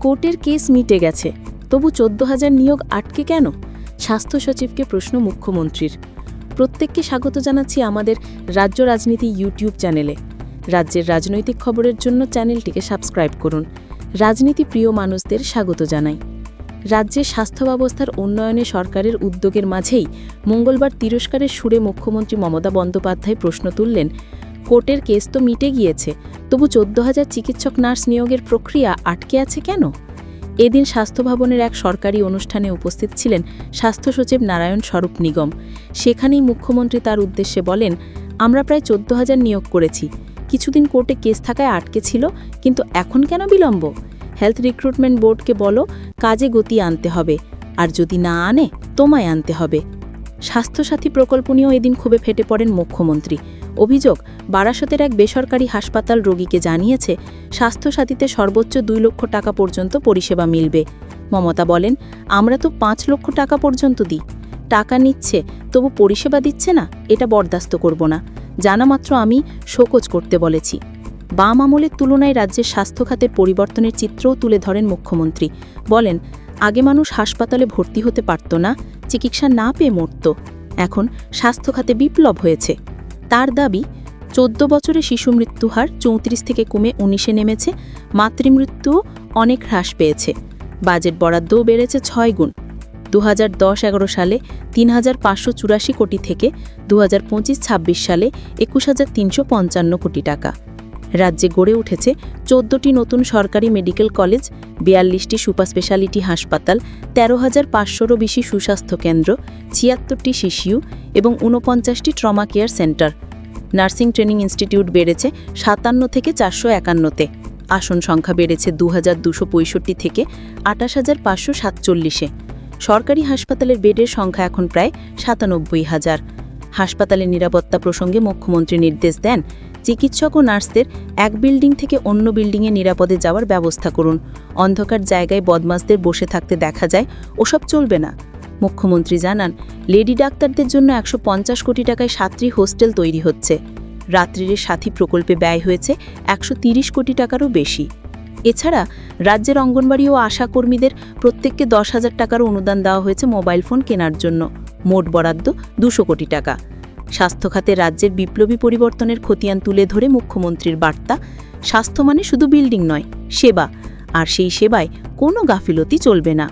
কোর্টের কেস মিটে গেছে, তবু 14,000 নিয়োগ আটকে কেন? স্বাস্থ্য সচিবকে প্রশ্ন মুখ্যমন্ত্রীর। প্রত্যেককে স্বাগত জানাচ্ছি আমাদের রাজ্য রাজনীতি ইউটিউব চ্যানেলে। রাজ্যের রাজনৈতিক খবরের জন্য চ্যানেলটিকে সাবস্ক্রাইব করুন। রাজনীতি প্রিয় মানুষদের স্বাগত জানাই। রাজ্যের স্বাস্থ্য ব্যবস্থার উন্নয়নে সরকারের উদ্যোগের মাঝেই মঙ্গলবার তিরস্কারের সুরে মুখ্যমন্ত্রী মমতা বন্দ্যোপাধ্যায় প্রশ্ন তুললেন, কোর্টের কেস তো মিটে গিয়েছে, তবু 14,000 চিকিৎসক নার্স নিয়োগের প্রক্রিয়া আটকে আছে কেন? এদিন স্বাস্থ্য ভবনের এক সরকারি অনুষ্ঠানে উপস্থিত ছিলেন স্বাস্থ্য সচিব নারায়ণ স্বরূপ নিগম। সেখানেই মুখ্যমন্ত্রী তার উদ্দেশ্যে বলেন, আমরা প্রায় 14,000 নিয়োগ করেছি, কিছুদিন কোর্টে কেস থাকায় আটকে ছিল, কিন্তু এখন কেন বিলম্ব? হেলথ রিক্রুটমেন্ট বোর্ডকে বলো কাজে গতি আনতে হবে, আর যদি না আনে তোমায় আনতে হবে। স্বাস্থ্যসাথী প্রকল্প নিয়েও এদিন ক্ষোভে ফেটে পড়েন মুখ্যমন্ত্রী। অভিযোগ, বারাসতের এক বেসরকারি হাসপাতাল রোগীকে জানিয়েছে স্বাস্থ্যসাথীতে সর্বোচ্চ 2 লক্ষ টাকা পর্যন্ত পরিষেবা মিলবে। মমতা বলেন, আমরা তো 5 লক্ষ টাকা পর্যন্ত দিই, টাকা নিচ্ছে তবু পরিষেবা দিচ্ছে না, এটা বরদাস্ত করব না। জানামাত্র আমি শোকজ করতে বলেছি। বাম আমলের তুলনায় রাজ্যের স্বাস্থ্য খাতের পরিবর্তনের চিত্রও তুলে ধরেন মুখ্যমন্ত্রী। বলেন, আগে মানুষ হাসপাতালে ভর্তি হতে পারত না, চিকিৎসা না পেয়ে মরত, এখন স্বাস্থ্য খাতে বিপ্লব হয়েছে। তার দাবি, 14 বছরে শিশু মৃত্যুহার 34 থেকে কমে 19-এ নেমেছে, মাতৃমৃত্যুও অনেক হ্রাস পেয়েছে, বাজেট বরাদ্দও বেড়েছে 6 গুণ। 2010-11 সালে 3,584 কোটি থেকে 2025-26 সালে 21,355 কোটি টাকা। রাজ্যে গড়ে উঠেছে 14টি নতুন সরকারি মেডিকেল কলেজ, 42টি সুপার স্পেশালিটি হাসপাতাল, 13,500-রও বেশি সুস্বাস্থ্য কেন্দ্র, 76টি শিশু এবং 49টি trauma care centre. Nursing training institute বেড়েছে 57 থেকে 451-তে। আসন সংখ্যা বেড়েছে 2,265 থেকে 28,547-এ। সরকারি হাসপাতালের বেডের সংখ্যা এখন প্রায় 97,000। হাসপাতালের নিরাপত্তা প্রসঙ্গে মুখ্যমন্ত্রী নির্দেশ দেন, চিকিৎসক ও নার্সদের এক বিল্ডিং থেকে অন্য বিল্ডিংয়ে নিরাপদে যাওয়ার ব্যবস্থা করুন। অন্ধকার জায়গায় বদমাশদের বসে থাকতে দেখা যায়, ওসব চলবে না। মুখ্যমন্ত্রী জানান, লেডি ডাক্তারদের জন্য 150 কোটি টাকায় সাত্রী হোস্টেল তৈরি হচ্ছে। রাত্রির সাথী প্রকল্পে ব্যয় হয়েছে 130 কোটি টাকারও বেশি। এছাড়া রাজ্যের অঙ্গনবাড়ি ও আশা কর্মীদের প্রত্যেককে 10,000 টাকার অনুদান দেওয়া হয়েছে মোবাইল ফোন কেনার জন্য। মোট বরাদ্দ 200 কোটি টাকা। স্বাস্থ্য খাতে রাজ্যের বিপ্লবী পরিবর্তনের খতিয়ান তুলে ধরে মুখ্যমন্ত্রীর বার্তা, স্বাস্থ্য মানে শুধু বিল্ডিং নয়, সেবা, আর সেই সেবায় কোনো গাফিলতি চলবে না।